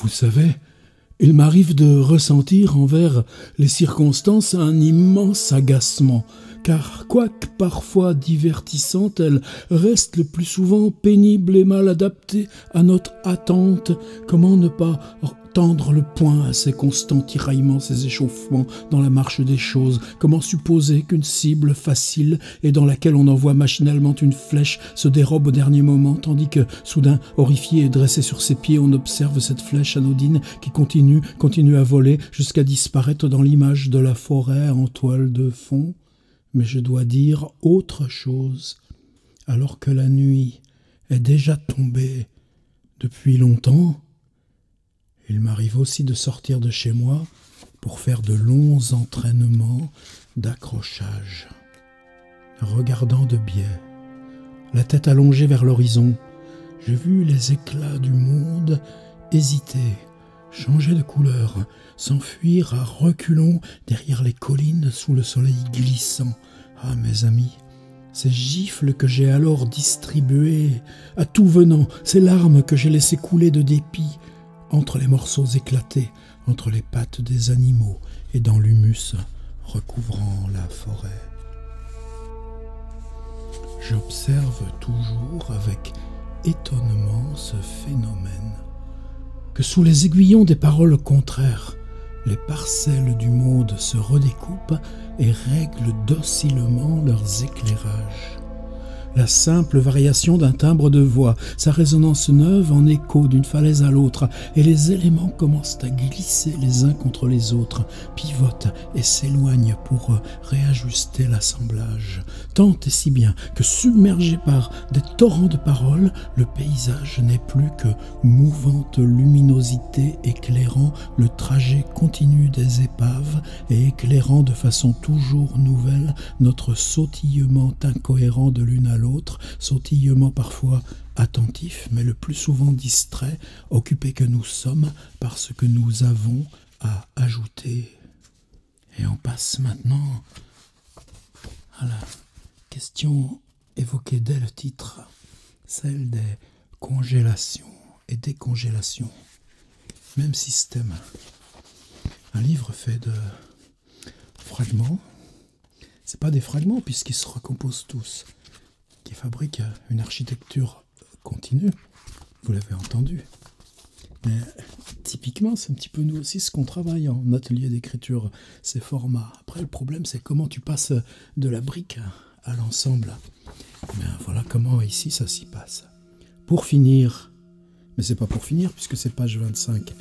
Vous savez, il m'arrive de ressentir envers les circonstances un immense agacement, car quoique parfois divertissante, elle reste le plus souvent pénible et mal adaptée à notre attente. Comment ne pas tendre le poing à ces constants tiraillements, ces échauffements dans la marche des choses? Comment supposer qu'une cible facile et dans laquelle on envoie machinalement une flèche se dérobe au dernier moment, tandis que, soudain, horrifié et dressé sur ses pieds, on observe cette flèche anodine qui continue à voler jusqu'à disparaître dans l'image de la forêt en toile de fond? Mais je dois dire autre chose, alors que la nuit est déjà tombée depuis longtemps. Il m'arrive aussi de sortir de chez moi pour faire de longs entraînements d'accrochage. Regardant de biais, la tête allongée vers l'horizon, j'ai vu les éclats du monde hésiter, changer de couleur, s'enfuir à reculons derrière les collines sous le soleil glissant. Ah, mes amis, ces gifles que j'ai alors distribuées à tout venant, ces larmes que j'ai laissées couler de dépit, entre les morceaux éclatés, entre les pattes des animaux et dans l'humus recouvrant la forêt. J'observe toujours avec étonnement ce phénomène, que sous les aiguillons des paroles contraires, les parcelles du monde se redécoupent et règlent docilement leurs éclairages. La simple variation d'un timbre de voix, sa résonance neuve en écho d'une falaise à l'autre, et les éléments commencent à glisser les uns contre les autres, pivotent et s'éloignent pour réajuster l'assemblage. Tant et si bien que, submergé par des torrents de paroles, le paysage n'est plus que mouvante luminosité éclairant le trajet continu des épaves et éclairant de façon toujours nouvelle notre sautillement incohérent de l'une à l'autre, sautillement parfois attentif, mais le plus souvent distrait, occupé que nous sommes par ce que nous avons à ajouter. Et on passe maintenant à la question évoquée dès le titre, celle des congélations et décongélations. Même système. Un livre fait de fragments. C'est pas des fragments puisqu'ils se recomposent tous, qui fabriquent une architecture continue. Vous l'avez entendu. Mais typiquement, c'est un petit peu nous aussi ce qu'on travaille en atelier d'écriture, ces formats. Après, le problème, c'est comment tu passes de la brique à l'ensemble. Bien, voilà comment ici ça s'y passe. Pour finir, mais c'est pas pour finir puisque c'est page 25.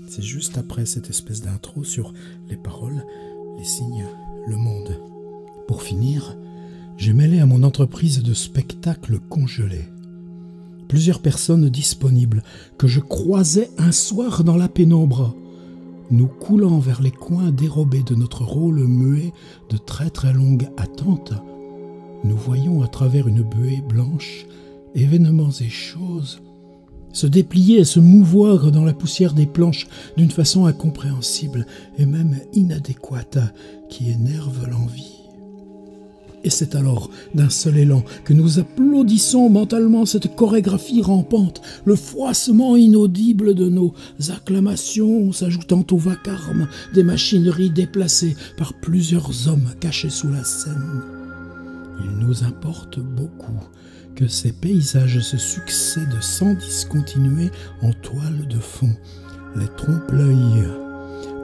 C'est juste après cette espèce d'intro sur les paroles, les signes, le monde. Pour finir, j'ai mêlé à mon entreprise de spectacle congelé plusieurs personnes disponibles que je croisais un soir dans la pénombre, nous coulant vers les coins dérobés de notre rôle muet de très très longue attente. Nous voyons à travers une buée blanche événements et choses se déplier et se mouvoir dans la poussière des planches d'une façon incompréhensible et même inadéquate qui énerve l'envie. Et c'est alors, d'un seul élan, que nous applaudissons mentalement cette chorégraphie rampante, le froissement inaudible de nos acclamations s'ajoutant au vacarme des machineries déplacées par plusieurs hommes cachés sous la scène. Il nous importe beaucoup que ces paysages se succèdent sans discontinuer en toile de fond. Les trompe-l'œil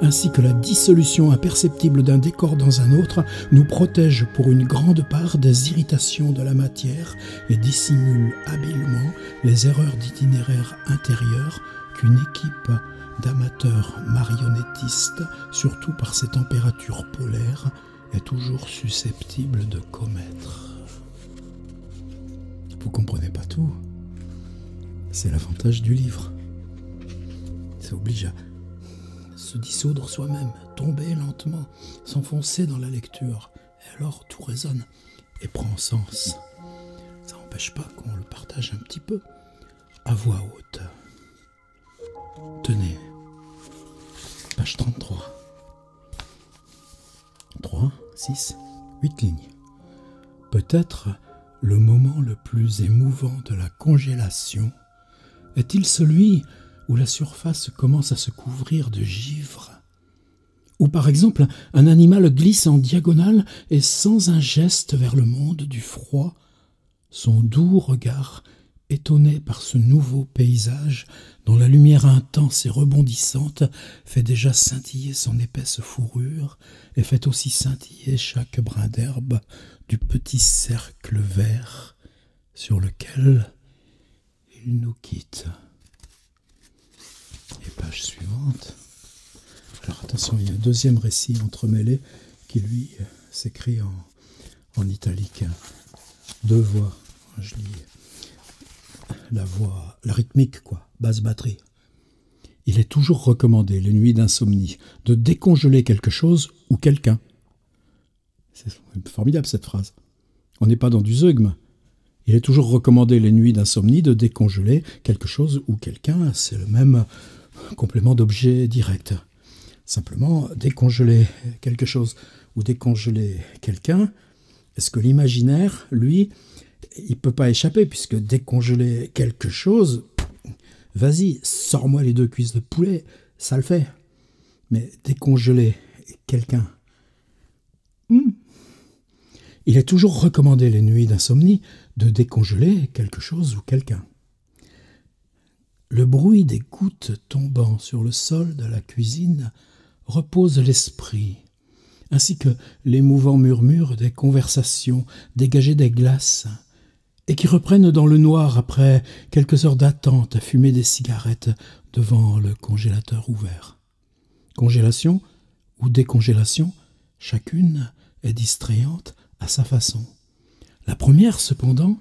ainsi que la dissolution imperceptible d'un décor dans un autre, nous protègent pour une grande part des irritations de la matière et dissimulent habilement les erreurs d'itinéraire intérieur qu'une équipe d'amateurs marionnettistes, surtout par ses températures polaires, est toujours susceptible de commettre. Vous comprenez pas tout. C'est l'avantage du livre. Ça oblige à se dissoudre soi-même, tomber lentement, s'enfoncer dans la lecture. Et alors tout résonne et prend sens. Ça n'empêche pas qu'on le partage un petit peu, à voix haute. Tenez, page 33. 3, 6, 8 lignes. Peut-être le moment le plus émouvant de la congélation est-il celui où la surface commence à se couvrir de givre. Ou par exemple, un animal glisse en diagonale et sans un geste vers le monde du froid, son doux regard, étonné par ce nouveau paysage dont la lumière intense et rebondissante fait déjà scintiller son épaisse fourrure et fait aussi scintiller chaque brin d'herbe du petit cercle vert sur lequel il nous quitte. Et page suivante. Alors attention, il y a un deuxième récit entremêlé qui lui s'écrit en italique. Deux voix. Je lis la voix, la rythmique, quoi, basse batterie. Il est toujours recommandé, les nuits d'insomnie, de décongeler quelque chose ou quelqu'un. C'est formidable cette phrase. On n'est pas dans du zeugme. Il est toujours recommandé, les nuits d'insomnie, de décongeler quelque chose ou quelqu'un. C'est le même complément d'objet direct. Simplement, décongeler quelque chose ou décongeler quelqu'un, est-ce que l'imaginaire, lui, il ne peut pas échapper, puisque décongeler quelque chose, vas-y, sors-moi les 2 cuisses de poulet, ça le fait. Mais décongeler quelqu'un, il est toujours recommandé, les nuits d'insomnie, de décongeler quelque chose ou quelqu'un. Le bruit des gouttes tombant sur le sol de la cuisine repose l'esprit, ainsi que l'émouvant murmure des conversations dégagées des glaces, et qui reprennent dans le noir après quelques heures d'attente à fumer des cigarettes devant le congélateur ouvert. Congélation ou décongélation, chacune est distrayante à sa façon. La première, cependant,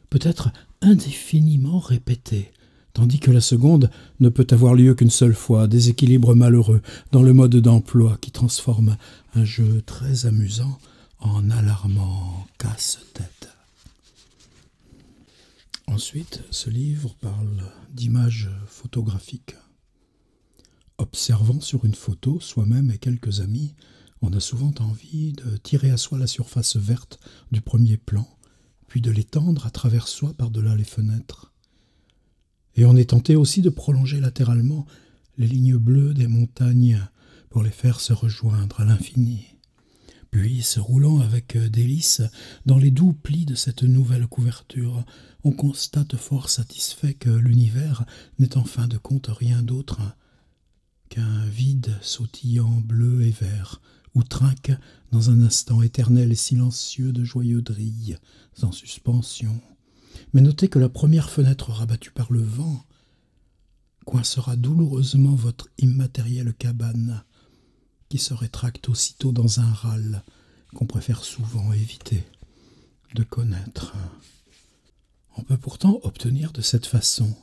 peut être indéfiniment répétée, tandis que la seconde ne peut avoir lieu qu'une seule fois, déséquilibre malheureux dans le mode d'emploi qui transforme un jeu très amusant en alarmant casse-tête. Ensuite, ce livre parle d'images photographiques. Observant sur une photo, soi-même et quelques amis, on a souvent envie de tirer à soi la surface verte du premier plan, puis de l'étendre à travers soi par-delà les fenêtres. Et on est tenté aussi de prolonger latéralement les lignes bleues des montagnes pour les faire se rejoindre à l'infini. Puis, se roulant avec délice dans les doux plis de cette nouvelle couverture, on constate fort satisfait que l'univers n'est en fin de compte rien d'autre qu'un vide sautillant bleu et vert, où trinque dans un instant éternel et silencieux de joyeux drilles en suspension. Mais notez que la première fenêtre rabattue par le vent coincera douloureusement votre immatérielle cabane, qui se rétracte aussitôt dans un râle qu'on préfère souvent éviter de connaître. On peut pourtant obtenir de cette façon,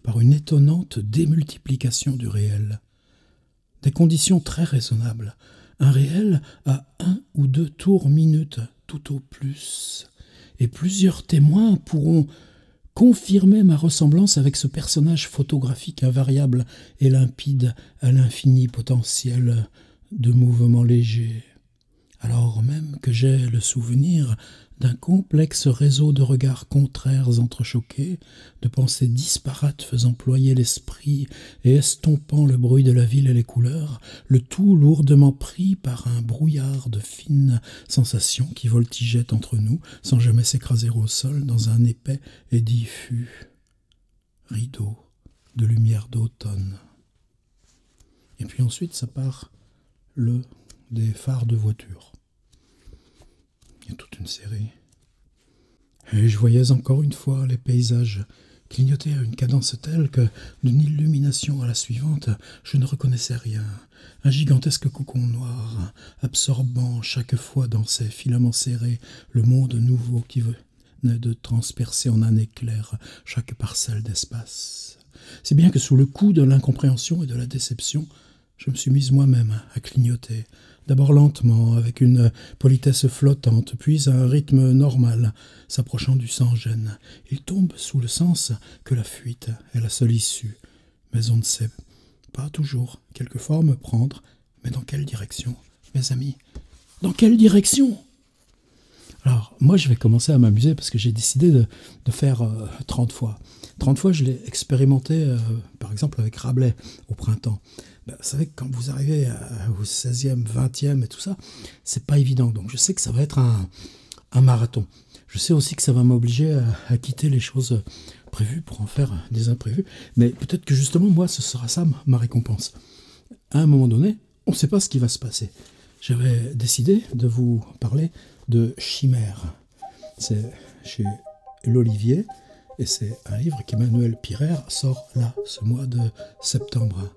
par une étonnante démultiplication du réel, des conditions très raisonnables, un réel à 1 ou 2 tours minutes tout au plus, et plusieurs témoins pourront confirmer ma ressemblance avec ce personnage photographique invariable et limpide à l'infini potentiel de mouvements légers, alors même que j'ai le souvenir d'un complexe réseau de regards contraires entrechoqués, de pensées disparates faisant ployer l'esprit et estompant le bruit de la ville et les couleurs, le tout lourdement pris par un brouillard de fines sensations qui voltigeaient entre nous sans jamais s'écraser au sol dans un épais et diffus rideau de lumière d'automne. Et puis ensuite ça part des phares de voiture. Il y a toute une série. Et je voyais encore une fois les paysages clignoter à une cadence telle que, d'une illumination à la suivante, je ne reconnaissais rien. Un gigantesque cocon noir, absorbant chaque fois dans ses filaments serrés le monde nouveau qui venait de transpercer en un éclair chaque parcelle d'espace. Si bien que sous le coup de l'incompréhension et de la déception, je me suis mise moi-même à clignoter, d'abord lentement, avec une politesse flottante, puis à un rythme normal, s'approchant du sans-gêne. Il tombe sous le sens que la fuite est la seule issue, mais on ne sait pas toujours quelle forme prendre, mais dans quelle direction, mes amis, dans quelle direction? Alors, moi, je vais commencer à m'amuser parce que j'ai décidé de faire 30 fois. 30 fois, je l'ai expérimenté, par exemple, avec Rabelais au printemps. Ben, vous savez que quand vous arrivez au 16e, 20e et tout ça, c'est pas évident. Donc, je sais que ça va être un marathon. Je sais aussi que ça va m'obliger à quitter les choses prévues pour en faire des imprévus. Mais peut-être que justement, moi, ce sera ça ma récompense. À un moment donné, on ne sait pas ce qui va se passer. J'avais décidé de vous parler de Chimère. C'est chez l'Olivier et c'est un livre qu'Emmanuelle Pirer sort là, ce mois de septembre.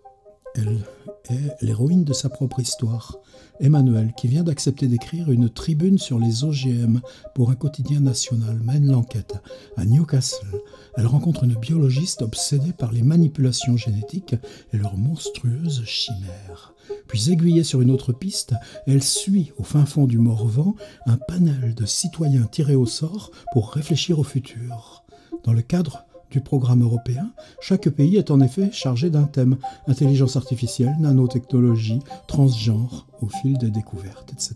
Elle est l'héroïne de sa propre histoire. Emmanuelle, qui vient d'accepter d'écrire une tribune sur les OGM pour un quotidien national, mène l'enquête. À Newcastle, elle rencontre une biologiste obsédée par les manipulations génétiques et leurs monstrueuses chimères. Puis aiguillée sur une autre piste, elle suit au fin fond du Morvan un panel de citoyens tirés au sort pour réfléchir au futur. Dans le cadre du programme européen, chaque pays est en effet chargé d'un thème. Intelligence artificielle, nanotechnologie, transgenre, au fil des découvertes, etc.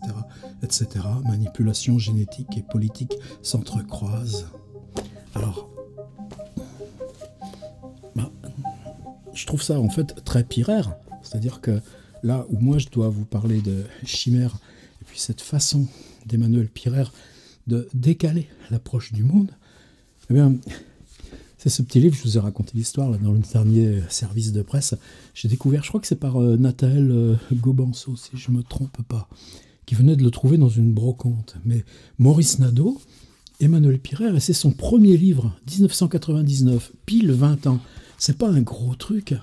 etc. Manipulation génétique et politique s'entrecroisent. Alors, je trouve ça en fait très piraire. C'est-à-dire que là où moi je dois vous parler de Chimère, et puis cette façon d'Emmanuelle Pirer de décaler l'approche du monde, eh bien, c'est ce petit livre, je vous ai raconté l'histoire là, dans le dernier service de presse. J'ai découvert, je crois que c'est par Nathaël Gobanceau, si je ne me trompe pas, qui venait de le trouver dans une brocante. Mais Maurice Nadeau, Emmanuelle Pirer, et c'est son premier livre, 1999, pile 20 ans. C'est pas un gros truc,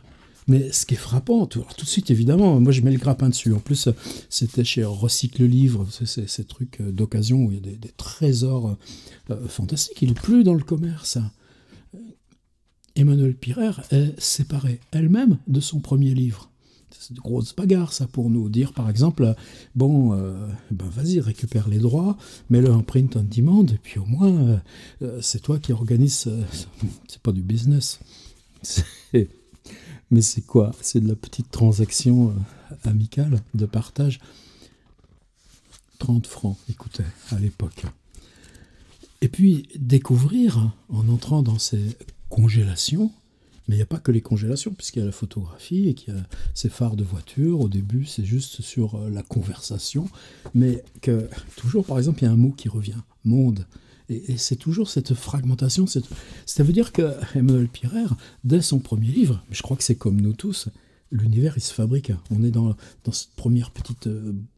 mais ce qui est frappant, tout de suite évidemment, moi je mets le grappin dessus. En plus, c'était chez Recycle Livre, c'est ces trucs d'occasion où il y a des trésors fantastiques. Il n'est plus dans le commerce. Emmanuelle Pirer est séparée elle-même de son premier livre. C'est de grosses bagarres, ça, pour nous. Dire, par exemple, bon, vas-y, récupère les droits, mets-le en print on demand, et puis au moins, c'est toi qui organise... c'est pas du business. Mais c'est quoi? C'est de la petite transaction amicale, de partage. 30 francs, écoutez, à l'époque. Et puis, découvrir, en entrant dans ces congélations, mais il n'y a pas que les congélations, puisqu'il y a la photographie et qu'il y a ces phares de voiture. Au début, c'est juste sur la conversation, mais que toujours, par exemple, il y a un mot qui revient, monde. Et c'est toujours cette fragmentation. Ça veut dire que Emmanuelle Pirer, dès son premier livre, je crois que c'est comme nous tous, l'univers, il se fabrique. On est dans cette première petite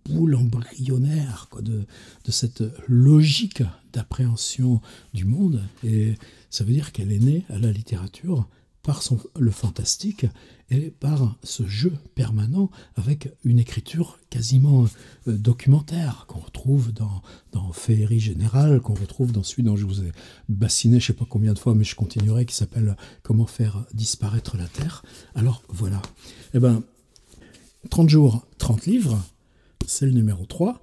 boule embryonnaire quoi, de cette logique d'appréhension du monde. Et ça veut dire qu'elle est née à la littérature par le fantastique et par ce jeu permanent avec une écriture quasiment documentaire qu'on retrouve dans Féerie Générale, qu'on retrouve dans celui dont je vous ai bassiné je ne sais pas combien de fois, mais je continuerai, qui s'appelle « Comment faire disparaître la Terre ». Alors voilà, eh ben, 30 jours, 30 livres, c'est le numéro 3.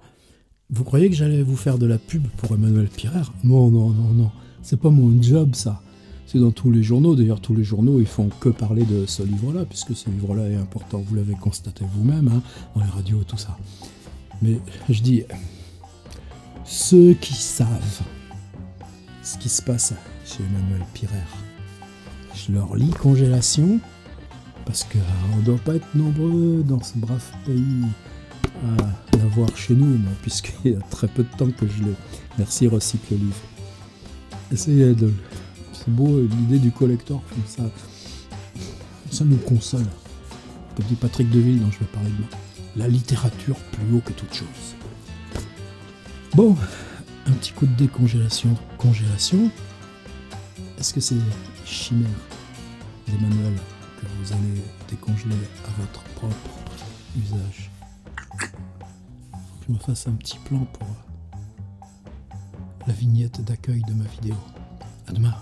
Vous croyez que j'allais vous faire de la pub pour Emmanuelle Pirer? Non, non, non, non, c'est pas mon job ça. C'est dans tous les journaux. D'ailleurs, tous les journaux, ils font que parler de ce livre-là, puisque ce livre-là est important. Vous l'avez constaté vous-même, hein, dans les radios et tout ça. Mais je dis, ceux qui savent ce qui se passe chez Emmanuelle Pirer, je leur lis Congélation, parce qu'on ne doit pas être nombreux dans ce brave pays à l'avoir chez nous, moi, puisqu'il y a très peu de temps que je l'ai. Merci Recycle Livre. Essayez de... C'est beau, l'idée du collector, ça nous console. Petit Patrick Deville dont je vais parler demain. La littérature plus haut que toute chose. Bon, un petit coup de décongélation. Congélation. Est-ce que c'est Chimère d'Emmanuel que vous allez décongeler à votre propre usage? Je me fasse un petit plan pour la vignette d'accueil de ma vidéo. À demain.